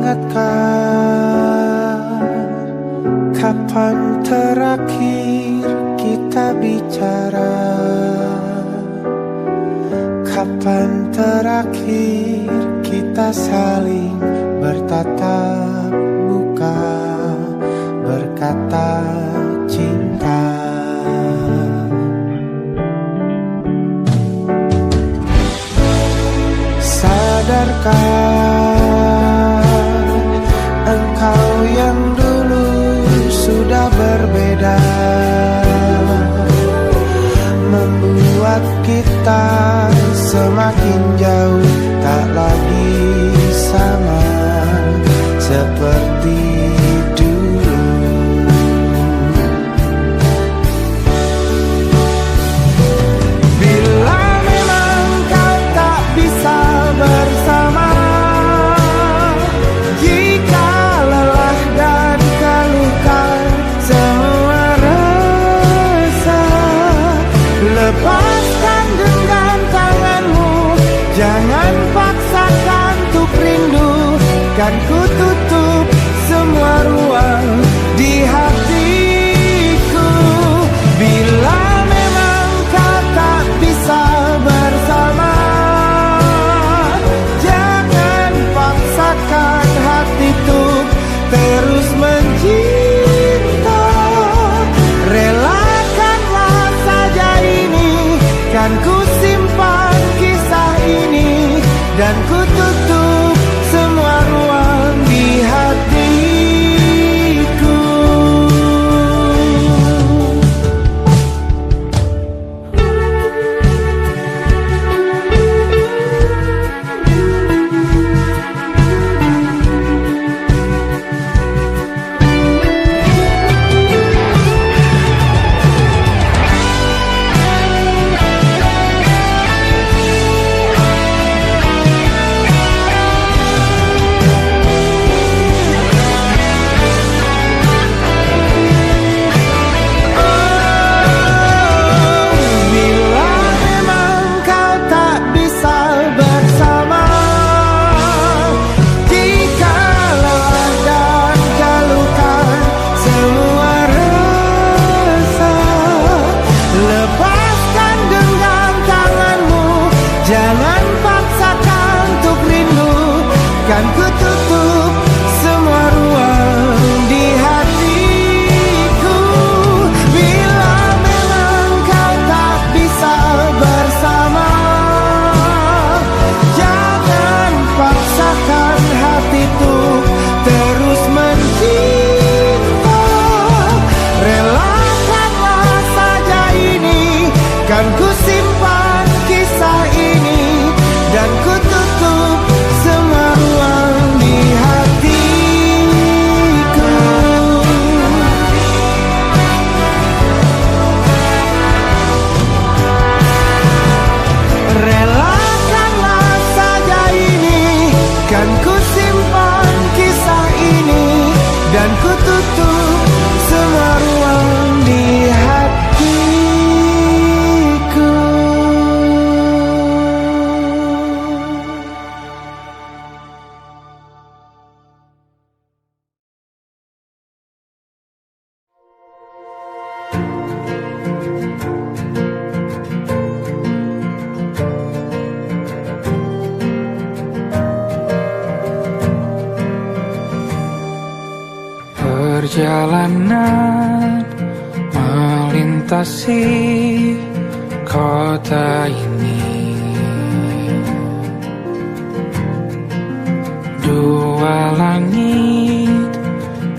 ingatkan kapan terakhir kita bicara, kapan terakhir kita saling bertatap muka, berkata cinta. Sadarkah engkau yang dulu sudah berbeda, membuat kita semakin jauh, tak lagi sama seperti dulu. Bila memang kau tak bisa bersama, jika lelah dan keluhkan semua rasa, lepaskan genggam tanganmu, jangan paksakan untuk rindu, kan ku tutup semua ruang di hatiku. Bila memang kau tak bisa bersama, jangan paksakan hati untuk terus mencinta. Relakanlah saja ini, kan ku simpan kisah ini, dan ku tutup semua ruang di hatiku. Jangan paksakan untuk rindu, kan ku tutup semua ruang di hatiku. Bila memang kau tak bisa bersama, jangan paksakan hati untuk terus mencinta. Relakanlah saja ini, kan ku simpan kisah ini, dan ku tutup semua ruang di hatiku. Relakanlah saja ini, kan ku simpan kisah ini, dan ku tutup semua ruang di hatiku. Perjalanan melintasi kota ini, dua langit,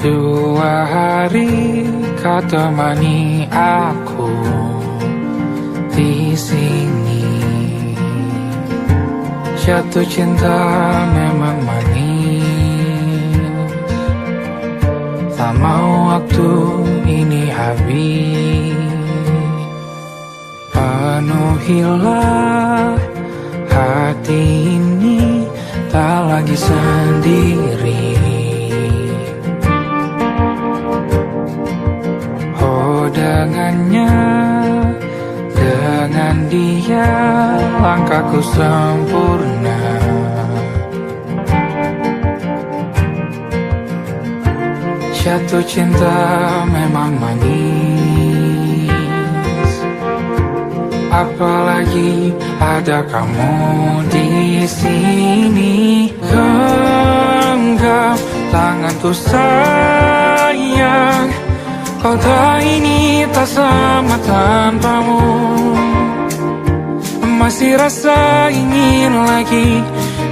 dua hari kau temani aku di sini. Jatuh cinta memang manis, tak mau waktu ini habis. Penuhilah hati ini, tak lagi sendiri. Oh dengannya, dengan dia langkahku sempurna. Jatuh cinta memang manis, apalagi ada kamu di sini. Genggam tanganku sayang, kau tak ini tak sama tanpamu. Masih rasa ingin lagi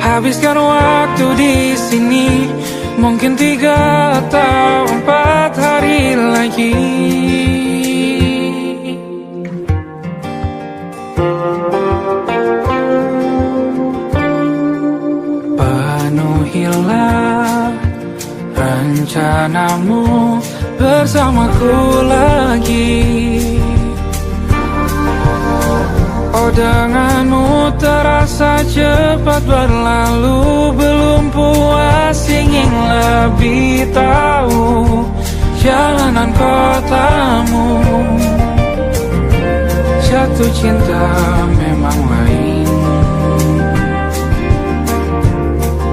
habiskan waktu di sini. Mungkin 3 atau 4 hari lagi. Penuhilah rencanamu bersamaku lagi. Oh, denganmu terasa cepat berlalu. Belum puas ingin lebih tahu jalanan kotamu. Jatuh cinta memang lain,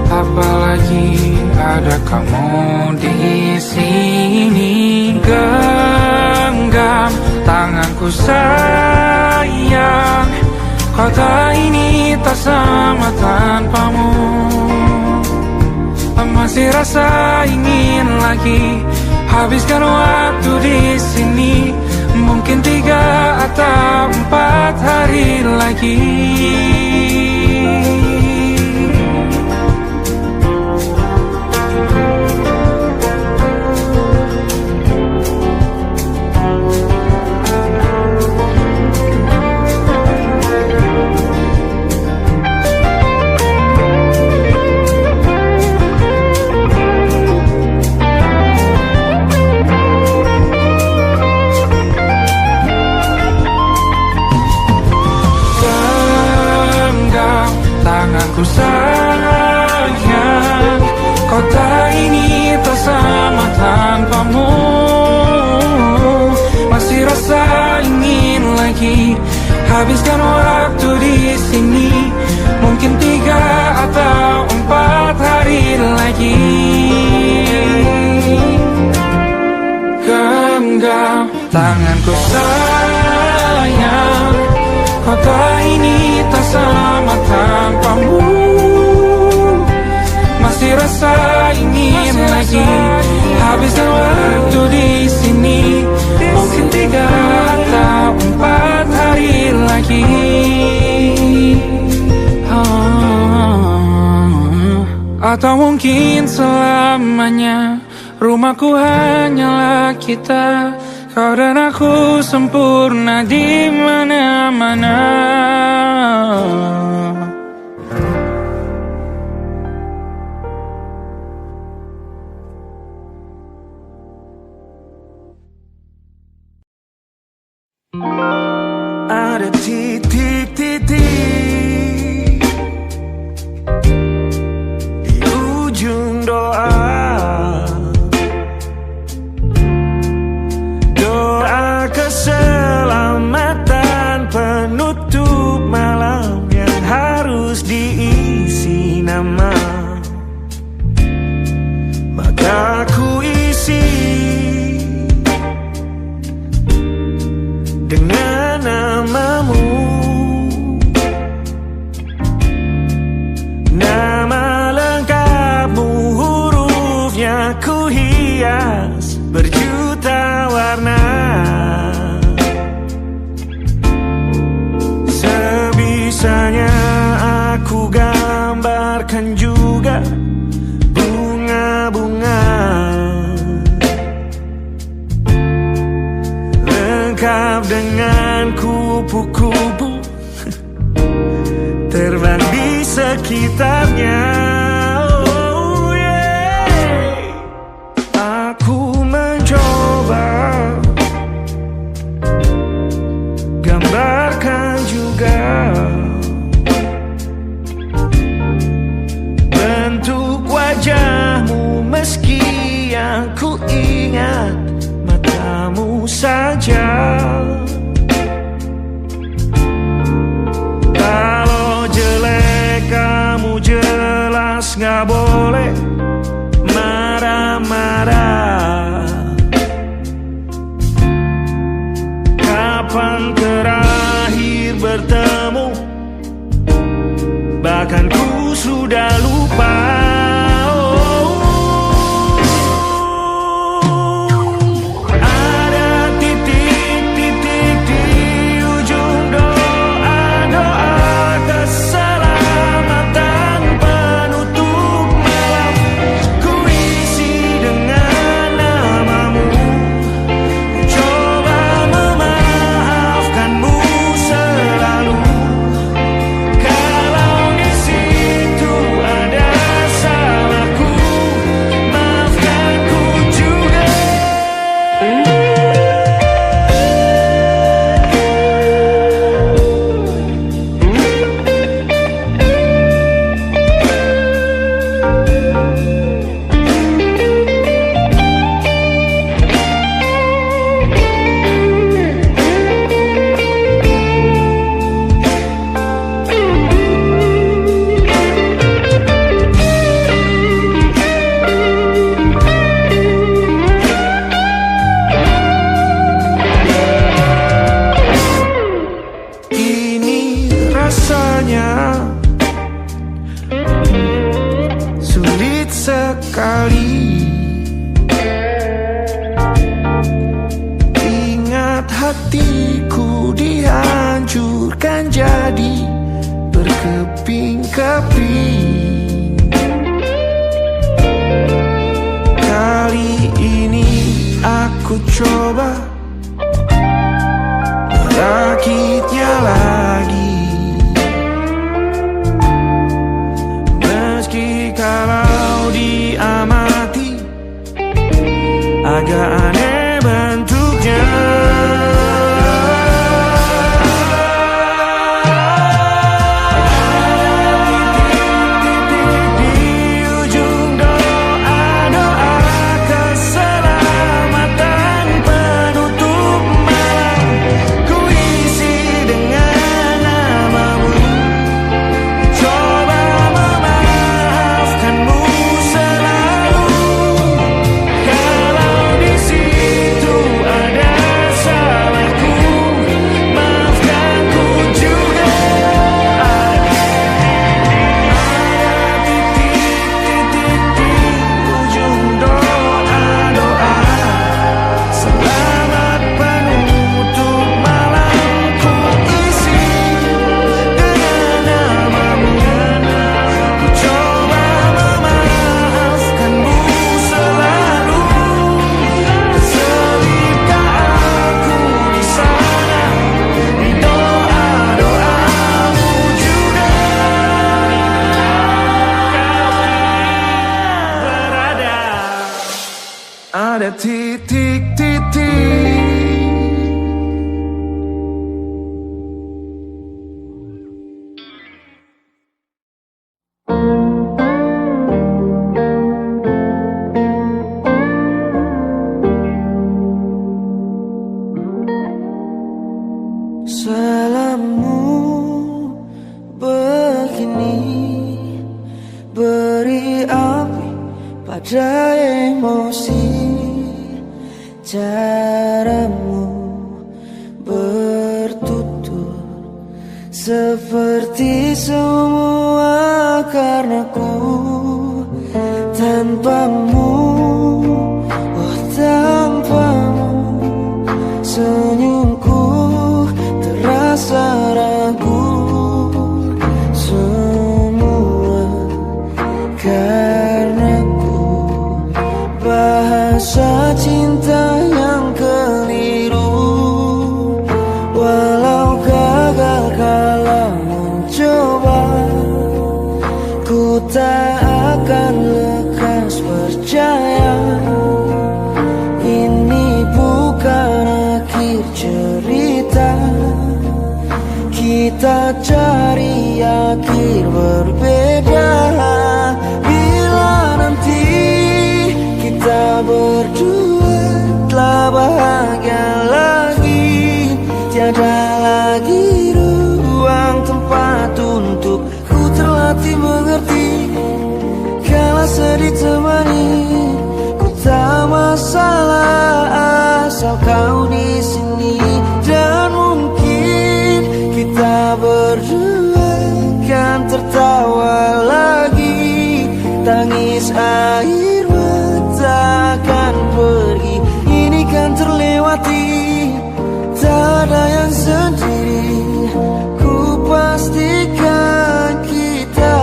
apalagi ada kamu di sini. Genggam tanganku sayang, kota ini tak sama tanpamu. Masih rasa ingin lagi habiskan waktu di sini. Mungkin 3 atau 4 hari lagi. Tanganku sayang, kota ini tak sama tanpamu. Masih rasa ingin lagi habiskan waktu di sini. Mungkin 3 atau 4 hari lagi. Genggam tanganku sayang, kota ini tak sama tanpamu. Masih rasa ingin lagi habiskan waktu di sini. Mungkin 3 atau 4 hari lagi. Atau mungkin selamanya. Rumahku hanyalah kita, kau dan aku sempurna di mana-mana. Ada titik-titik di ujung doa. Doa keselamatan penutup malam yang harus diisi nama. Maka ku isi dengan namamu. Nama lengkapmu, hurufnya ku hias berjuta warna. Sebisanya aku gambarkan juga bunga-bunga, lengkap dengan kupu-kupu terbang di sekitarnya. Oh yeah. Aku mencoba gambarkan juga bentuk wajahmu, meski yang ku ingat matamu saja. Kalau jelek kamu jelas gak boleh marah-marah. sudah lupa. Sulit sekali ingat hatiku dihancurkan jadi berkeping-keping. Kali ini aku coba merakitnya lagi. Kalau diamati agak aneh bentuknya. Ada titik-titik. Salammu begini beri api pada emosi. Caramu bertutur seperti semua karenaku. Tanpamu, oh tanpamu, senyumku terasa ragu. Semua karenaku, bahasa cinta yang keliru. Walau gagal kalau mencoba, ku tak akan lekas percaya. Ini bukan akhir cerita, kita cari akhir berbeda. Bila nanti kita berdua telah bahagia lagi, tiada lagi ruang tempat untuk ku terlatih mengerti. Kala sedih temani, ku tak masalah asal kau di sini. Dan mungkin kita berdua kan tertawa lagi. Tangis air mata akan pergi, ini kan terlewati. Tak ada yang sendiri, ku pastikan kita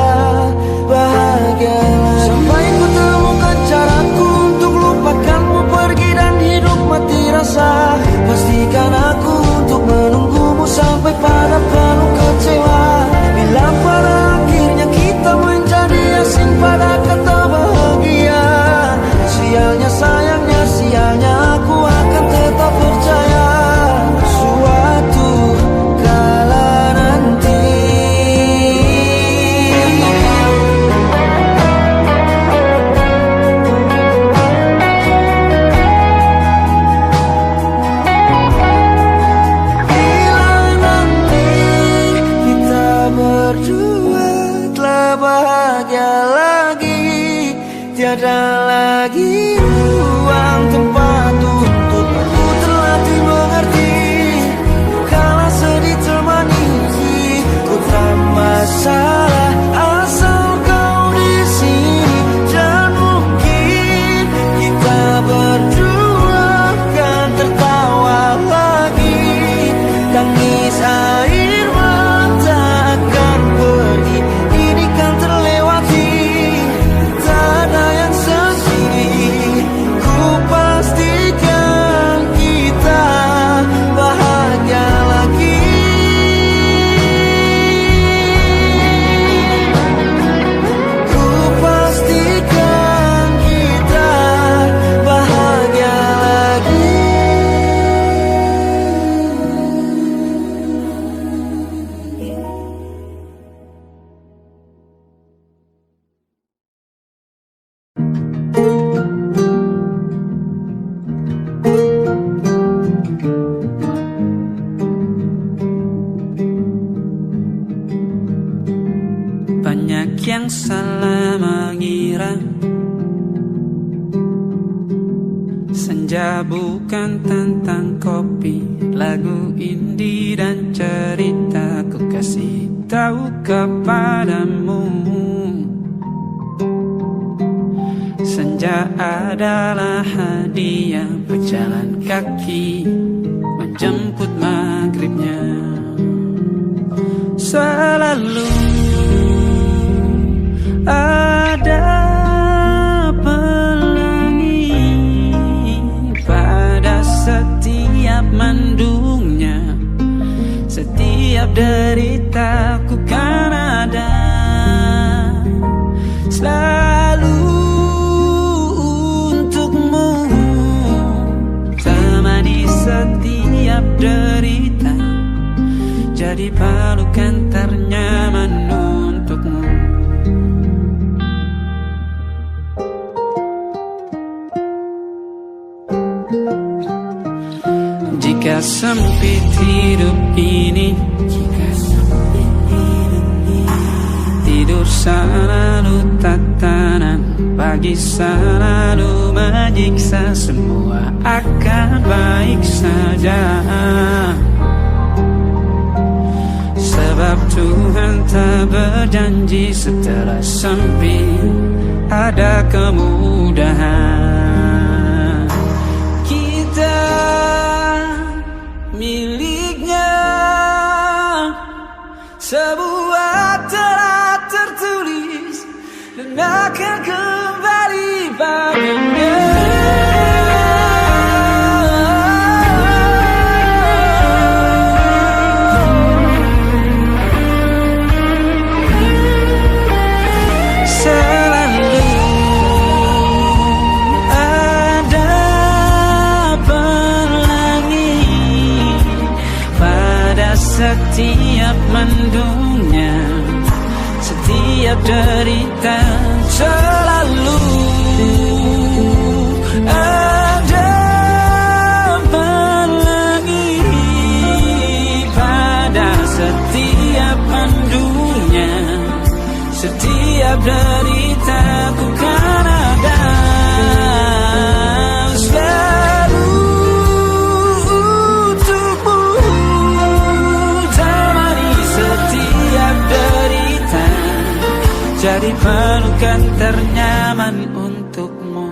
bahagia lagi. Sampai ku temukan caraku untuk lupakanmu pergi dan hidup mati rasa. Pastikan aku untuk menunggumu sampai pada penuh kecewa. Bila pada akhirnya kita menjadi asing pada kata bahagia, sialnya sayangnya sialnya aku akan tetap percaya. Suatu kala nanti bahagia lagi, tiada lagi ruang tempat untuk aku terlatih mengerti. Kala sedih termanisi, ku tak masalah asal kau di sini. Dan mungkin kita berdua kan tertawa lagi. Tangis air mata akan pergi, ini kan terlewati. Tak ada yang sendiri, ku pastikan kita bahagia lagi. Ku pastikan kita bahagia lagi. Banyak yang salah mengira senja bukan tentang kopi, lagu indie dan cerita. Ku kasih tahu kepadamu, senja adalah hadiah berjalan kaki menjemput maghribnya. Selalu ada pelangi pada setiap mendungnya. Setiap deritaku kan ada selalu untukmu. Temani setiap derita, jadi pelukan ternyaman untukmu. Jika sempit hidup ini, tidur selalu tatanan, pagi selalu menyiksa, semua akan baik saja. Sebab Tuhan tak berjanji setelah sempit ada kemudahan. Kita miliknya sebuah telah tertulis dan akan kembali padanya. Setiap mendungnya, setiap derita, selalu ada pelangi pada setiap mendungnya. Setiap derita ku kan ada selalu untukmu. Temani setiap derita, jadi pelukan ternyaman untukmu.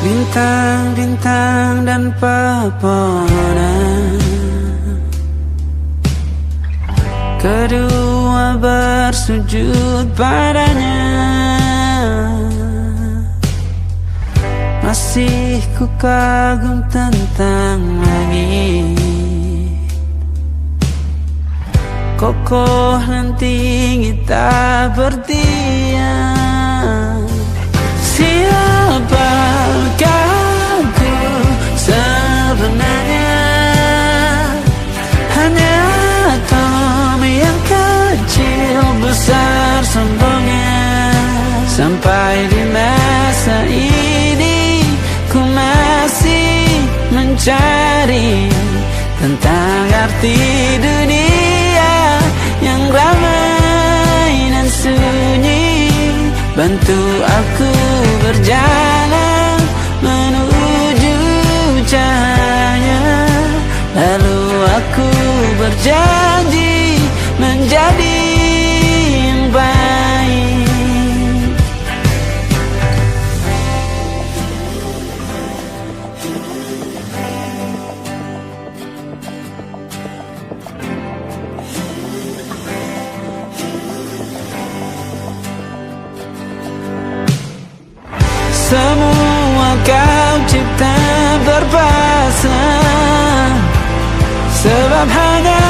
Bintang-bintang dan pepohonan, kedua bersujud padanya. Masih ku kagum tentang langit, kokoh dan tinggi tak berdiam. Siapakah aku sebenarnya? Hanya Tom yang kecil besar sombongnya. Sampai di masa ini ku masih mencari tentang arti dunia yang ramai dan sunyi. Bantu aku berjalan menuju cahaya. Lalu aku berjanji menjadi yang baik. Semua kau cipta berpasang, sebab hanya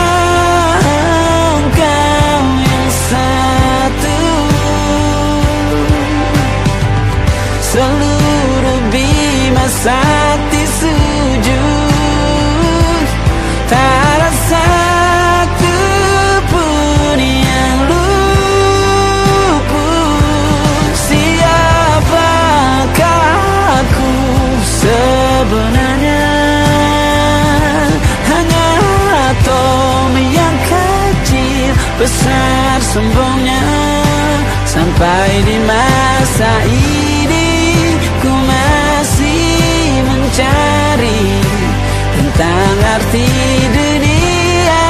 Engkau yang satu. Seluruh bima sakti sujud, tak ada satu pun yang luput. Siapakah aku sebenarnya? Hanya atom yang kecil besar sombongnya. Sampai di masa ini ku masih mencari tentang arti dunia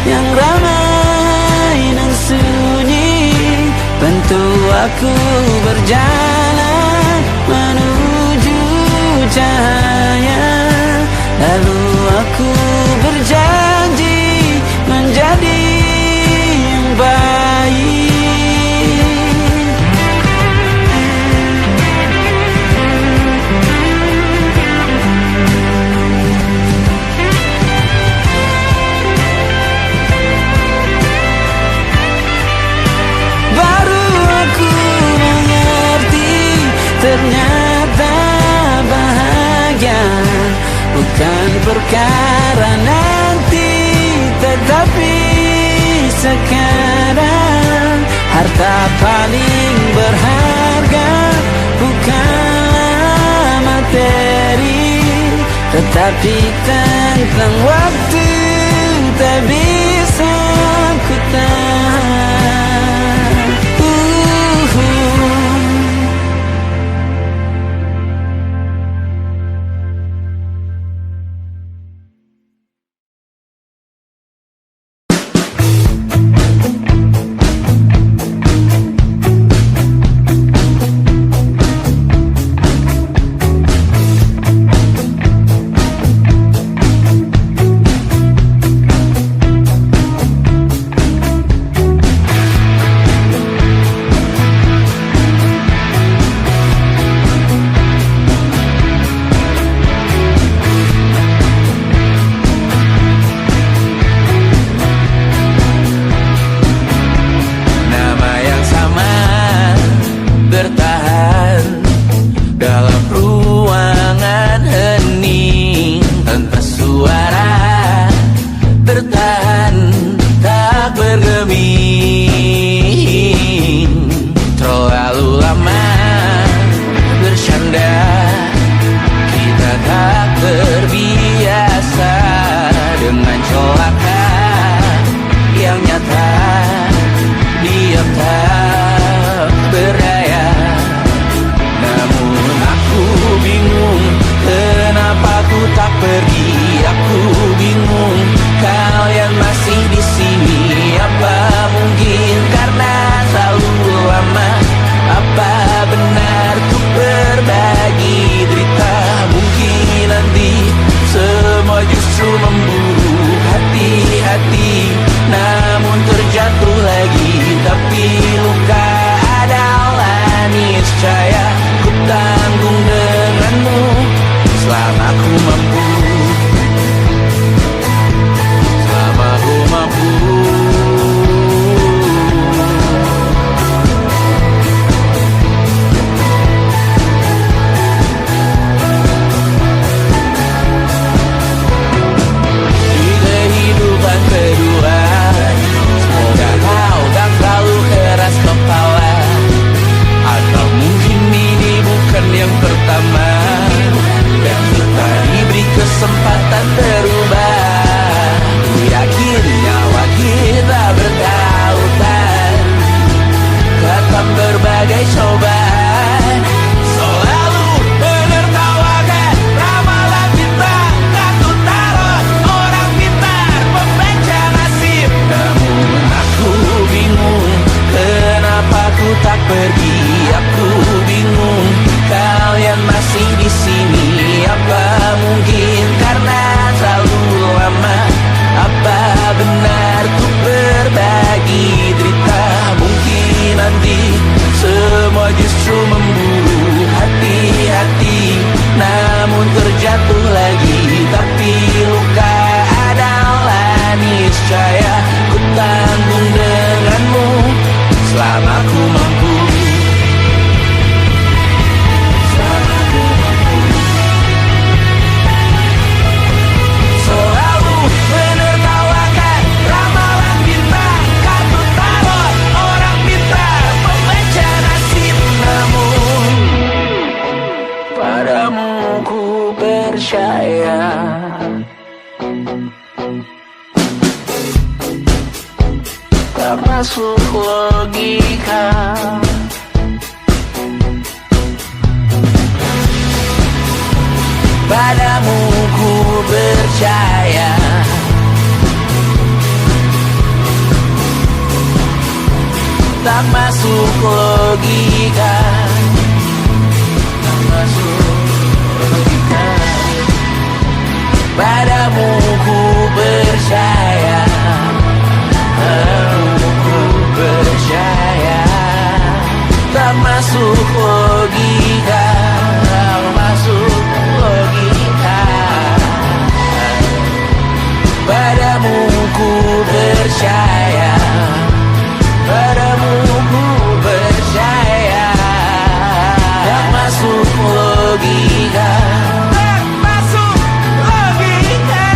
yang ramai dan sunyi. Bantu aku berjalan menuju cahaya. Lalu aku berjanji menjadi yang baik. Baru aku mengerti ternyata bahagia bukan perkara nanti, tetapi sekarang. Harta paling berharga bukanlah materi, tetapi tentang waktu tak bisa ku tahan. Diam tak berdaya, namun aku ku percaya. Tak masuk logika. Padamu ku percaya. Tak masuk logika. Tak masuk logika. Padamu ku percaya. Padamu ku percaya. Tak masuk logika. Tak masuk logika. Padamu ku percaya. Padamu ku percaya. Tak masuk logika. Tak masuk logika.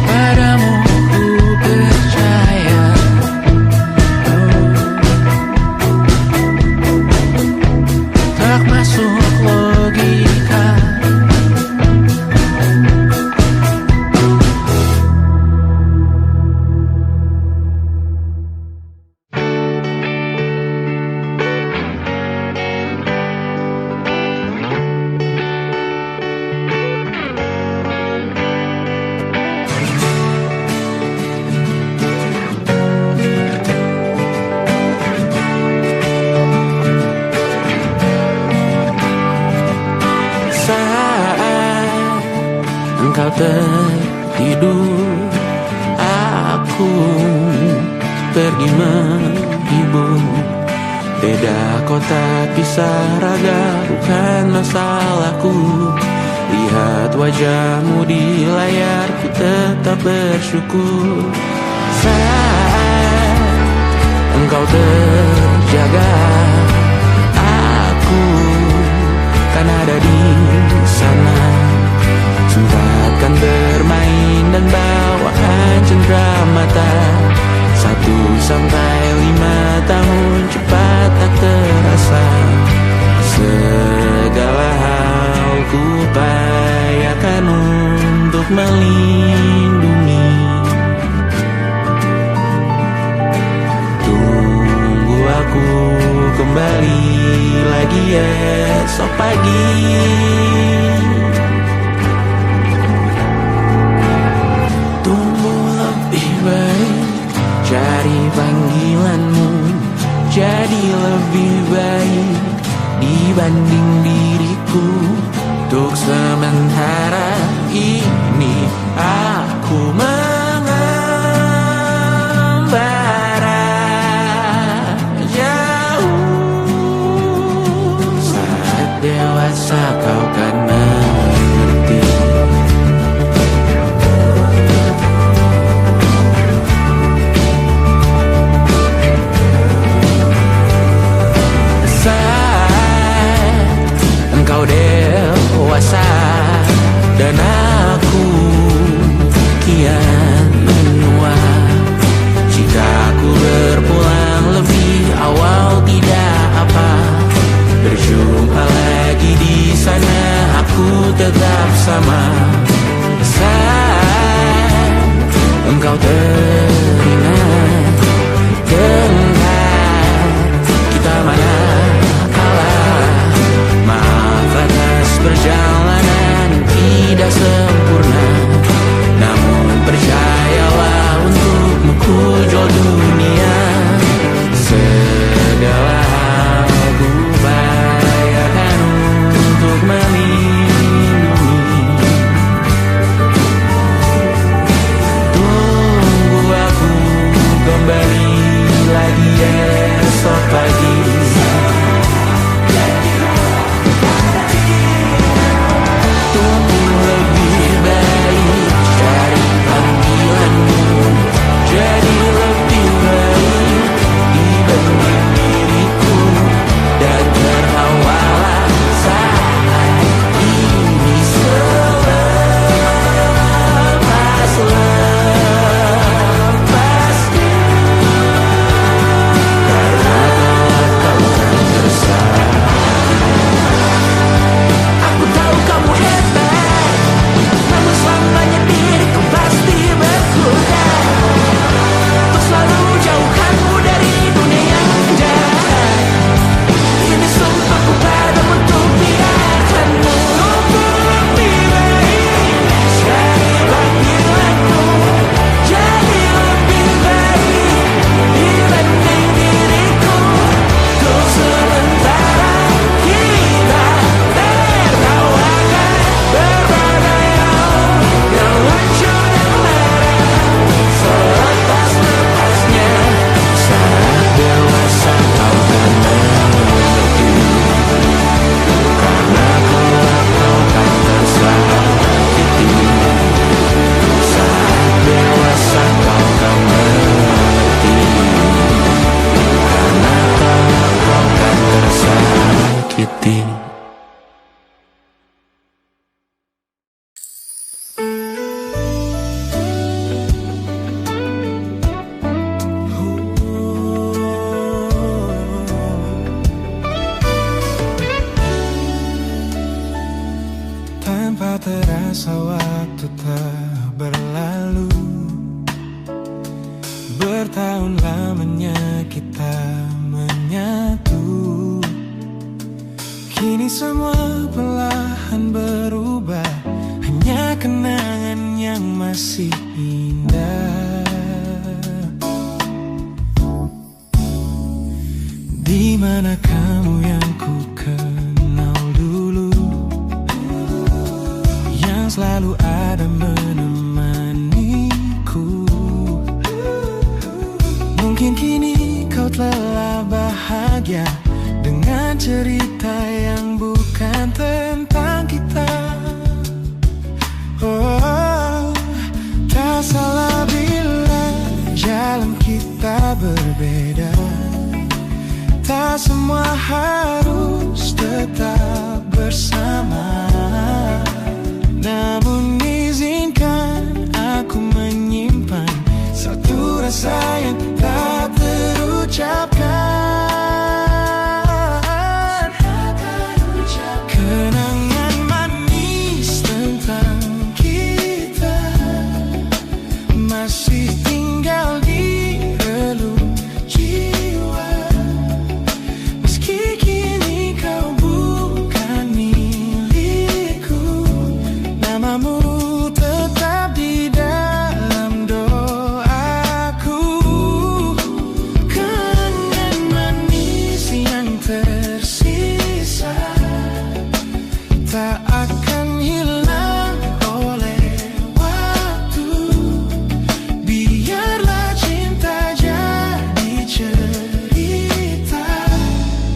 Padamu ku percaya. Tak masuk logika. Engkau tertidur, aku pergi menghibur. Beda kota, pisah raga, bukan masalahku. Lihat wajahmu di layar, ku tetap bersyukur. Saat engkau terjaga, aku kan ada di sana. Sempatkan bermain dan bawaan cenderamata. 1-5 tahun cepat tak terasa. Segala hal ku upayakan untuk melindungi. Tunggu aku kembali lagi esok pagi. Cari panggilanmu jadi lebih baik dibanding diriku. Untuk sementara ini aku mengembara jauh. Saat dewasa kau kan mengerti. Engkau dewasa dan aku kian menua. Jika aku berpulang lebih awal tidak apa. Berjumpa lagi di sana, aku tetap sama. Saat engkau teringat dengar kita mana perjalanan tidak sempurna, namun percayalah untukmu ku jual dunia. Segala hal ku upayakan untuk melindungi. Tunggu Kini semua perlahan berubah, hanya kenangan yang masih indah. Di mana kamu yang ku kenal dulu, yang selalu ada menemaniku. Mungkin kini kau telah bahagia dengan cerita yang bukan tentang kita. Oh, tak salah bila jalan kita berbeda. Tak semua harus tetap bersama. Namun izinkan aku menyimpan satu rasa yang tak terucapkan. Kenangan manis tentang kita masih tinggal di relung jiwa. Meski kini kau bukan milikku, namamu tetap di dalam doaku. Kenangan manis yang tersisa tak akan hilang oleh waktu. Biarlah cinta jadi cerita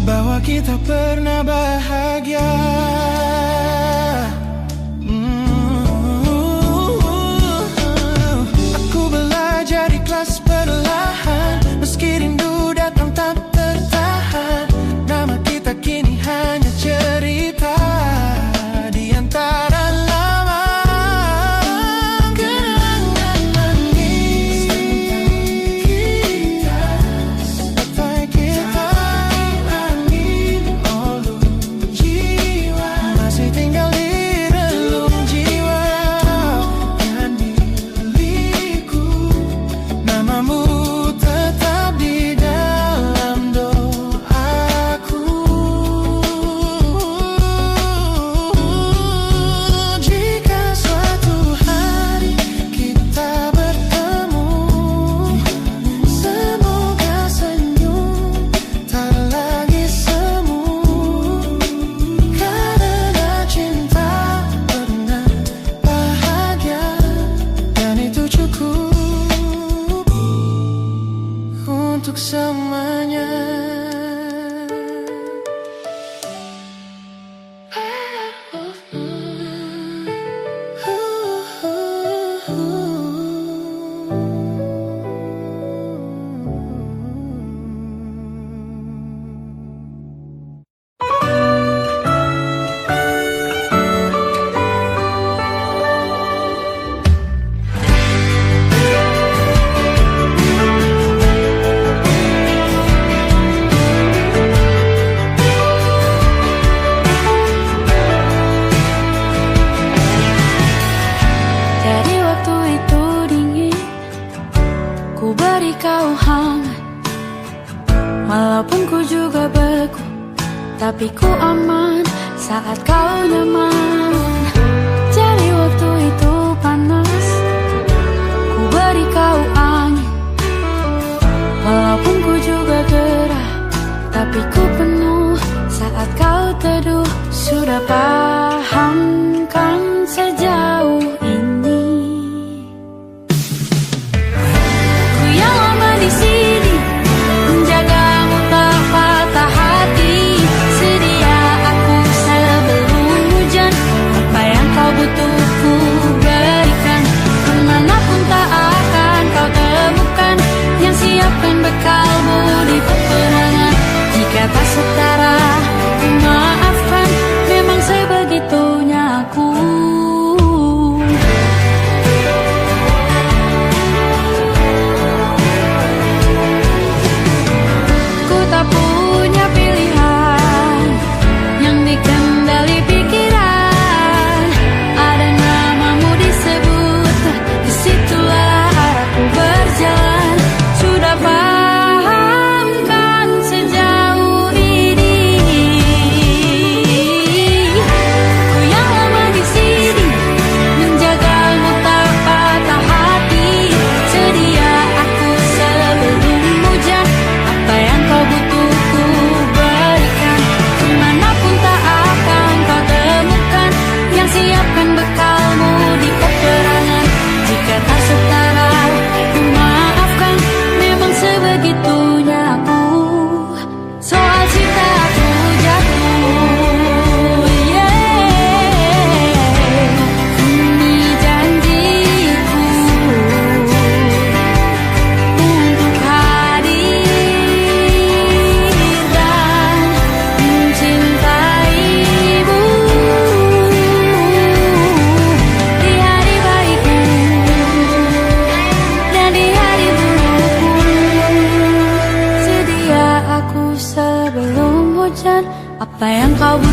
bahwa kita pernah bahagia. Aku belajar ikhlas perlahan, meski rindu datang tak tertahan. Nama kita kini hanya cerita di antara lama. Kenangan manis tentang kita, bagai kita angin olung jiwa, masih tinggal di relung jiwa. Yang milikku, namamu tetap di dalam doaku. Jika suatu hari kita bertemu, semoga senyum tak lagi semu. Karena cinta pernah bahagia, dan itu cukup untuk semuanya. Jadi waktu itu dingin, ku beri kau hangat. Walaupun ku juga beku, tapi ku aman saat kau nyaman. Jadi waktu itu panas, ku beri kau angin. Walaupun ku juga gerah, tapi ku penuh saat kau teduh. Sudah paham kan sejauh ini? Ku yang lama di sini, menjagamu tak patah hati. Sedia aku sebelum hujan, apa yang kau butuh ku berikan. Kemanapun tak akan kau temukan yang siapkan bekalmu di peperangan. Jika tak setara, ku maafkan, memang seberat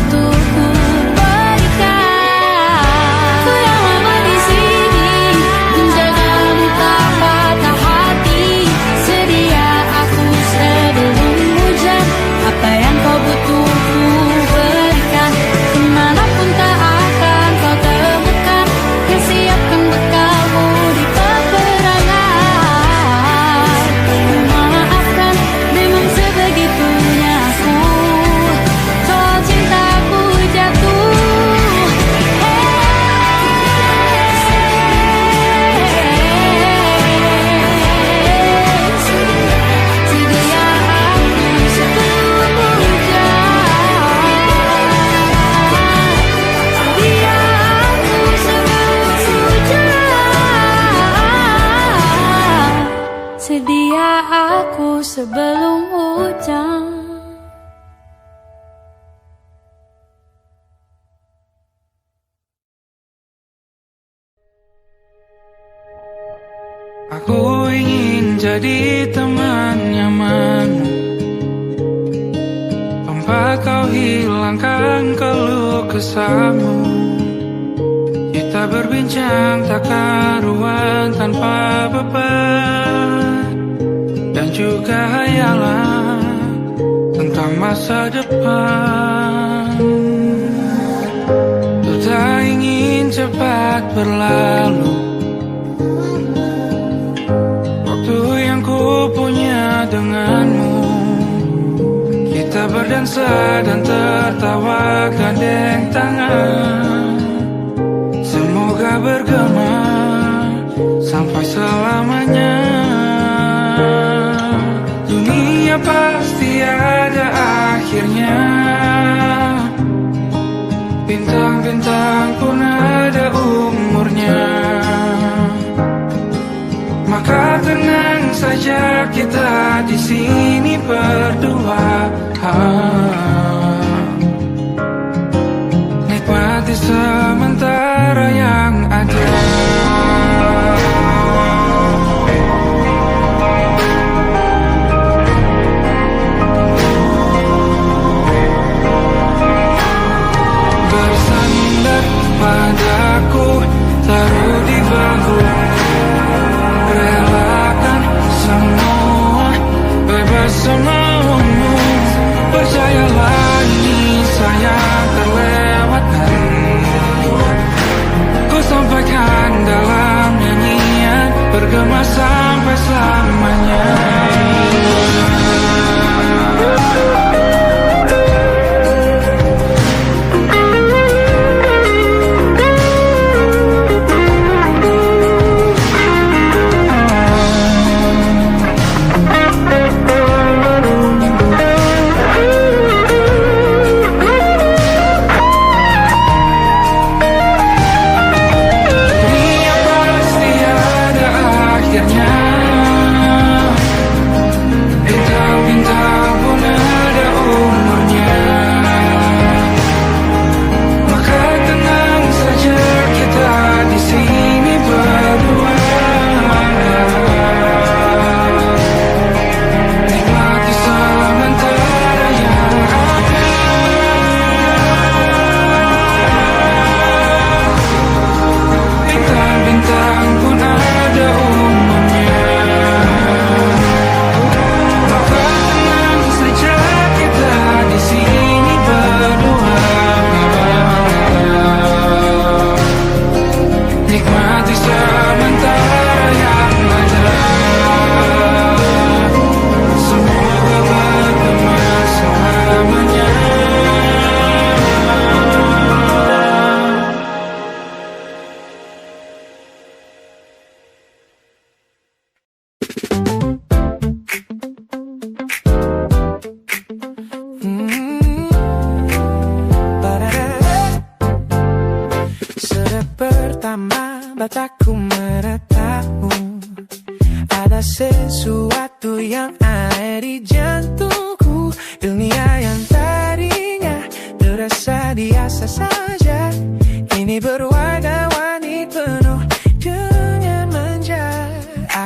butuh ku berikan. Ku yang lama di sini menjagamu tak patah hati. Sedia aku sebelum hujan, apa yang kau butuh ku berikan. Kemanapun tak akan kau temukan, yang siapkan bekalmu di peperangan. Memaafkan memang sebegitunya aku, soal cintaku jatuh. Sedia aku sebelum hujan. Sedia aku sebelum hujan. Sedia aku sebelum hujan. Aku ingin jadi teman nyamanmu, tempat kau hilangkan keluh kesahmu. Kita berbincang tak karuan tanpa beban, dan juga hayalan tentang masa depan. Ku tak ingin cepat berlalu, waktu yang ku punya denganmu. Kita berdansa dan tertawa gandeng tangan, semoga bergema sampai selamanya. Dunia pasti ada akhirnya, bintang-bintang pun ada umurnya. Maka tenang saja kita di sini berdua. Nikmati sementara yang ada. Bersandar padaku, taruh di bahu, relakan semua, bebas semaumu. Percayalah ini sayang terlewatkan, ku sampaikan dalam nyanyian, bergema sampai selamanya. mataku meratamu. Ada sesuatu yang ada di jantungku. Dunia yang tadinya terasa biasa saja, kini berwarna-warni penuh dengan manja.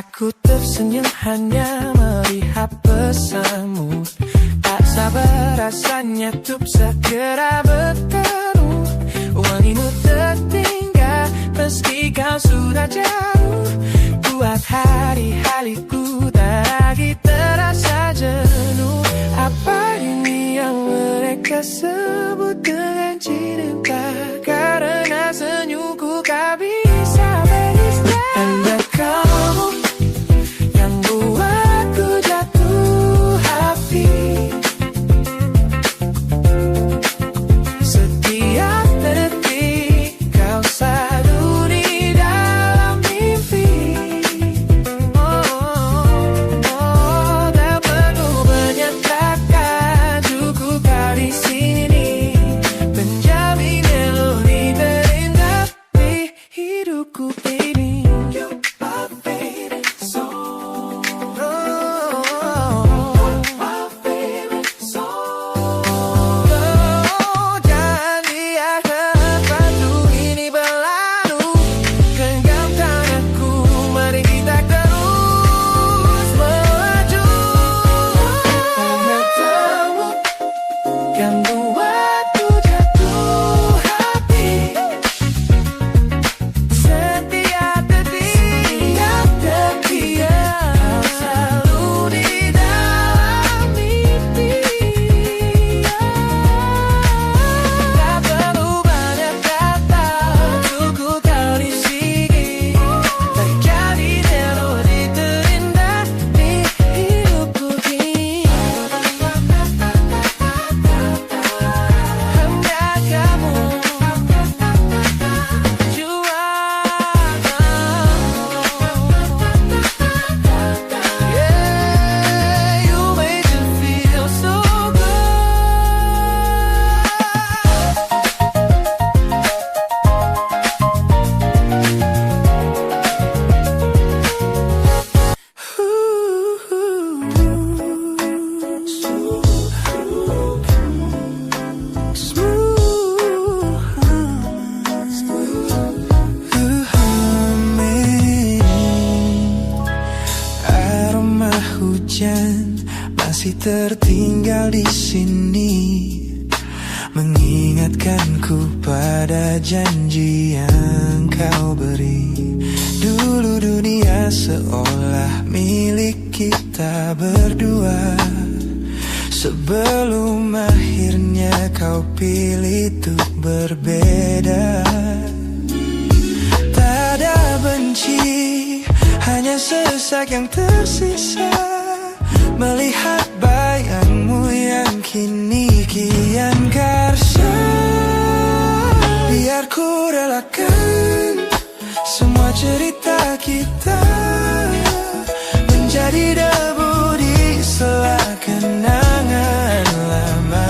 Aku tersenyum hanya melihat pesanmu. Tak sabar rasanya untuk segera bertemu. Wangimu tertinggal meski kau sudah jauh. Buat hari-hariku tak lagi terasa jenuh. Apa ini yang mereka sebut dengan cinta? Karena senyumku kau bisa beristirahat. Anda kamu yang buatku jatuh hati. Setiap detik kau selalu di dalam mimpi. Tak perlu banyak kata, cukup kau di sini menjamin melodi terindah di hidupku, baby. You are favorite song. My favorite song. Jangan biarkan waktu ini berlalu. Genggam tanganku, mari kita terus melaju. Karena tahu kan buatku jatuh hati. Setiap detik kau selalu di dalam mimpi. Tak perlu banyak kata, cukup kau di sini. Terjadi melodi terindah di hidupku kini. Hanya kamu yeah, you make me feel so aroma hujan masih tertinggal di sini, mengingatkanku pada janji yang kau beri. Dulu dunia seolah milik kita berdua, sebelum akhirnya kau pilih untuk berbeda. Tak ada benci, hanya sesak yang tersisa, melihat bayangmu yang kini kian karsa. Biar ku relakan semua cerita kita menjadi debu di sela kenangan lama.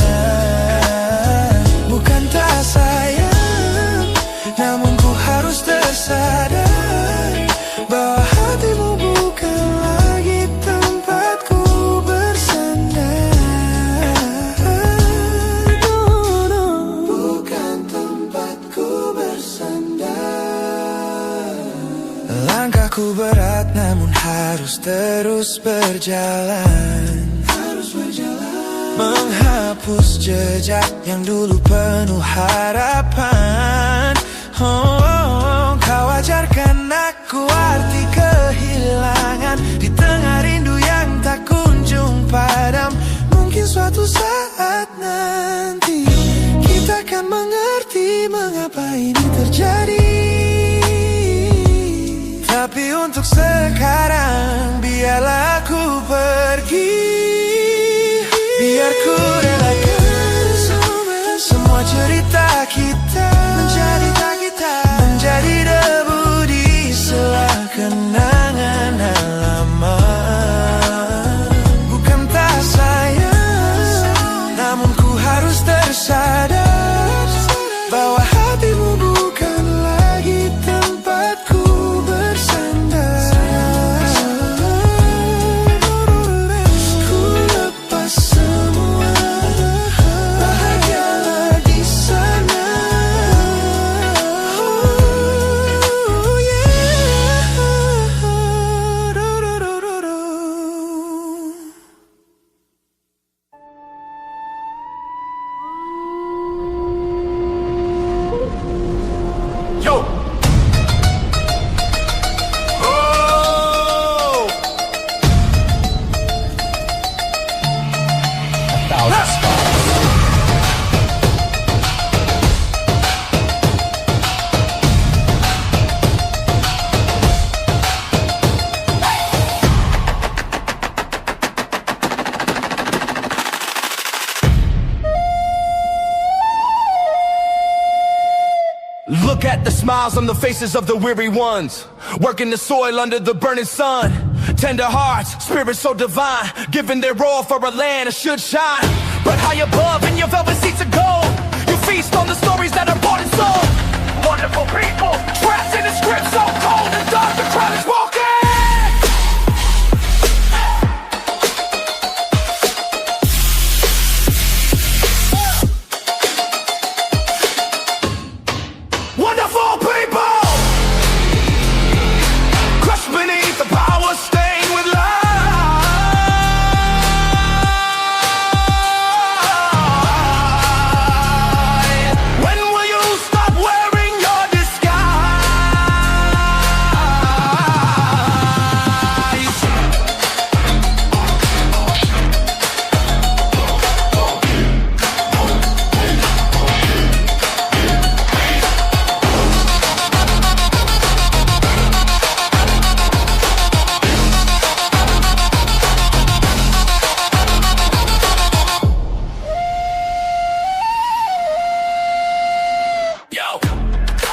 Bukan tak sayang, namun ku harus tersadar bahwa hatimu bukan lagi tempatku bersandar. Bukan tempatku bersandar. Langkahku berat namun harus terus berjalan. Menghapus jejak yang dulu penuh harapan. Kau ajarkan aku arti kehilangan di tengah rindu yang tak kunjung padam. Mungkin suatu saat nanti kita akan mengerti mengapa ini terjadi. Tapi untuk sekarang biarlah aku pergi. Biar ku relakan semua cerita kita menjadi debu di sela kenangan lama. Bukan tak sayang, namun ku harus tersadar bahwa hatimu bukan lagi tempatku bersandar. Ku Look at the smiles on the faces of the weary ones, working the soil under the burning sun. Tender hearts, spirits so divine, giving their all for a land that should shine. But high above in your velvet seats of gold, you feast on the stories that are bought and sold. Wonderful people, trapped in a script so cold and dark, the crowd is walking. Wonderful people, crushed beneath the power, stained with light. When will you stop wearing your disguise? Yo,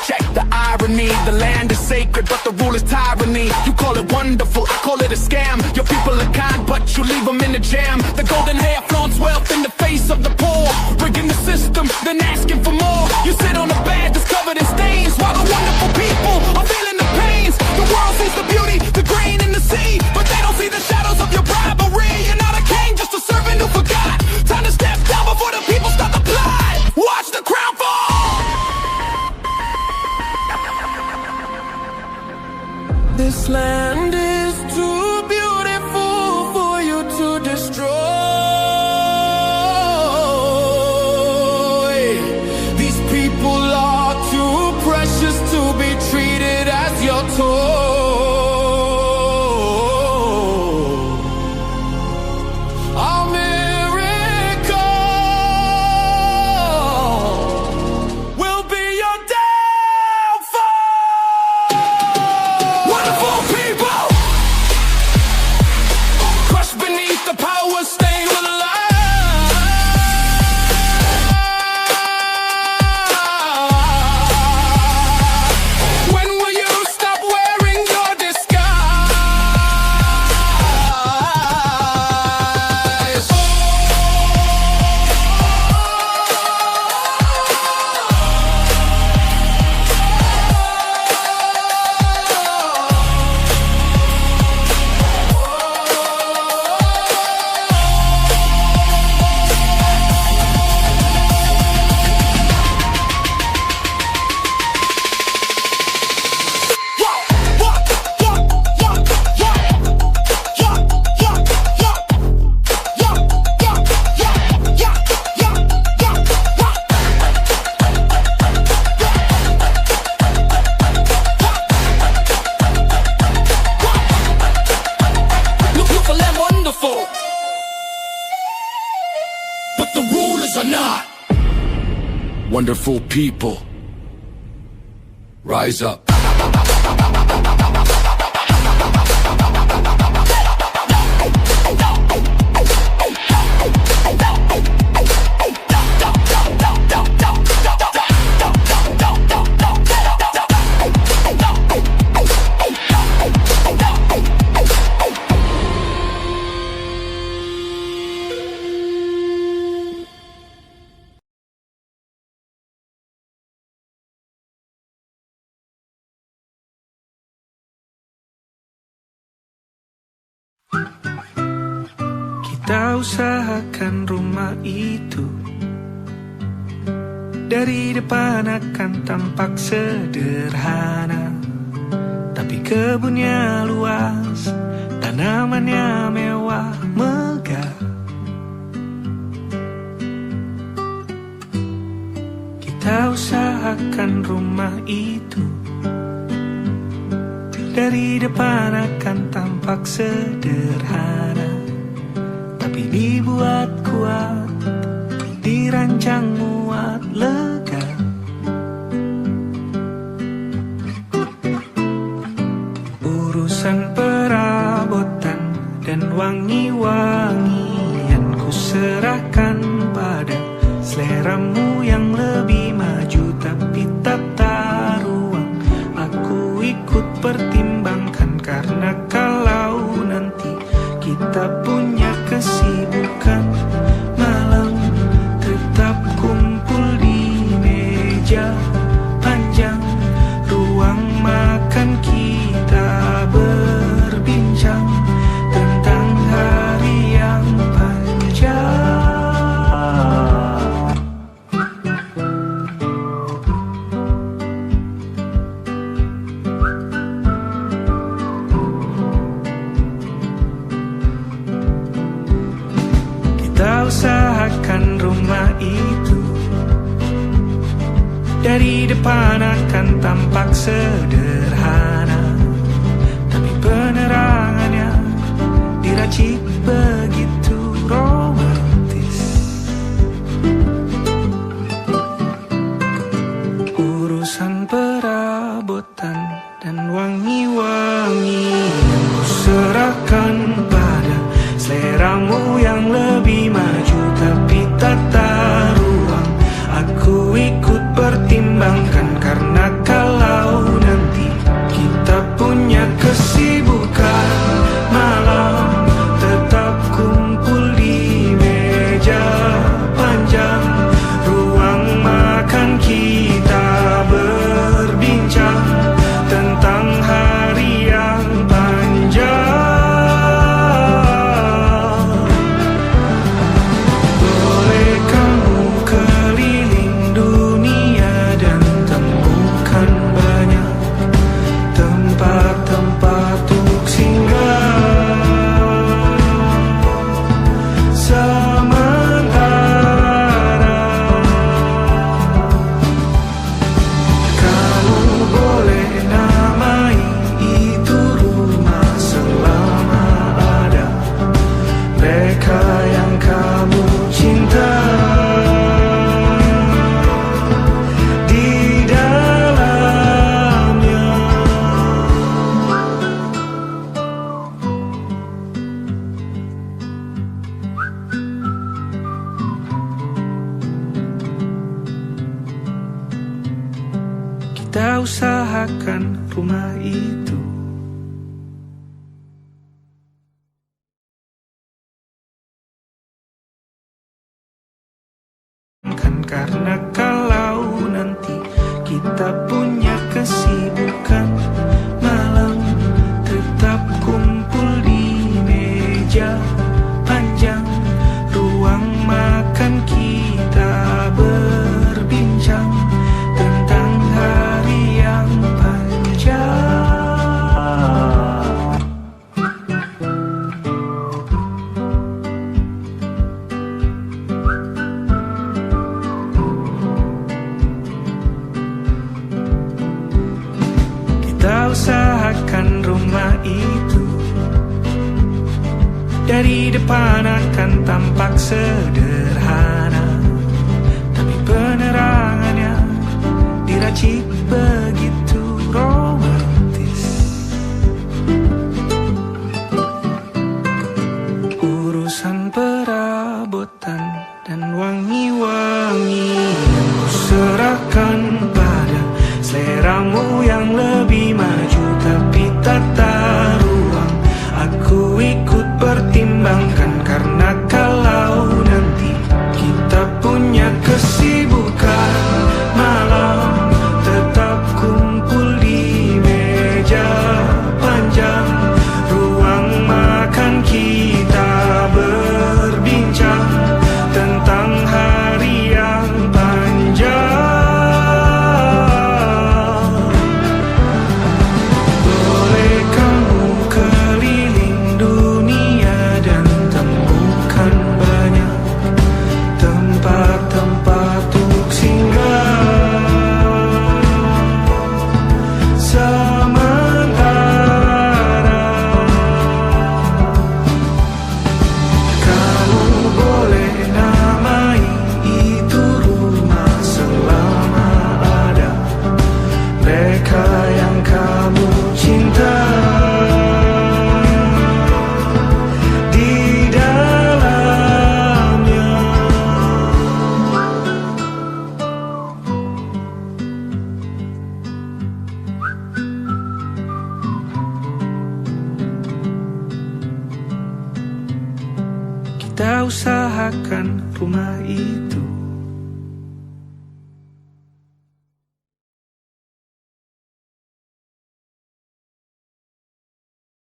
check the irony. The land is sacred, but the rule is tyranny. You call it wonderful, I call it a scam. Your people are kind, but you leave them in the jam. The golden hair flaunts wealth in the face of the poor, rigging the system, then asking for more. You sit on a bed that's covered in stains, while the wonderful people are feeling the pains. The world sees the beauty, the grain in the sea, but they don't see the shadows of your bribery. You're not a king, just a servant who forgot. Time to step down before the people start to plot. Watch the crown fall. This land is too beautiful for you to destroy. These people are too precious to be treated as your toy. Our miracle will be your downfall. Wonderful people, crushed beneath the power, stained with light. When will you stop wearing your disguise? Look for them wonderful, but the rulers are not. Wonderful people, rise up. Kita usahakan rumah itu dari depan akan tampak sederhana, tapi kebunnya luas, tanamannya mewah, megah. Kita usahakan rumah itu dari depan akan tampak sederhana, tapi dibuat kuat, dirancang muat lega. Urusan perabotan dan wangi-wangian ku serahkan pada seleramu yang lebih maju, tapi tetap meja panjang, ruang makan kita berbincang tentang hari yang panjang. Kita usahakan rumah itu dari depan akan tampak sederhana, tapi penerangannya diracik begitu romantis. Urusan perabotan dan wangi-wangi yang kuserahkan pada seleramu yang lebih maju, tapi tata ruang aku ikut pertimbangkan, karena kalau nanti kita punya kesibukan malam, tetap kumpul di meja panjang, ruang makan kita berbincang tentang hari yang panjang. Boleh kamu keliling dunia dan temukan banyak tempat-tempat untuk singgah. Sementara kamu boleh namai itu rumah selama ada mereka yang kamu cinta di dalamnya. Kita usahakan rumah itu kan, karena kalau nanti kita punya kesibukan malam, tetap kumpul di meja panjang, ruang makan kita berbincang tentang hari yang panjang. Kita usahakan rumah itu dari depan akan tampak sederhana, tapi penerangannya diracik begitu romantis. Urusan perabotan dan wangi-wangi yang kuserahkan pada seleramu yang lebih maju, tapi tata ruang aku ikut pertimbangkan, karena kalau nanti kita punya kesibukan malam, tetap kumpul di meja panjang, ruang makan kita berbincang tentang hari yang panjang. Boleh kamu keliling dunia dan temukan banyak tempat-tempat untuk singgah. Sementara kamu boleh namai itu rumah selama ada mereka yang kamu cinta di dalamnya. Kita usahakan rumah itu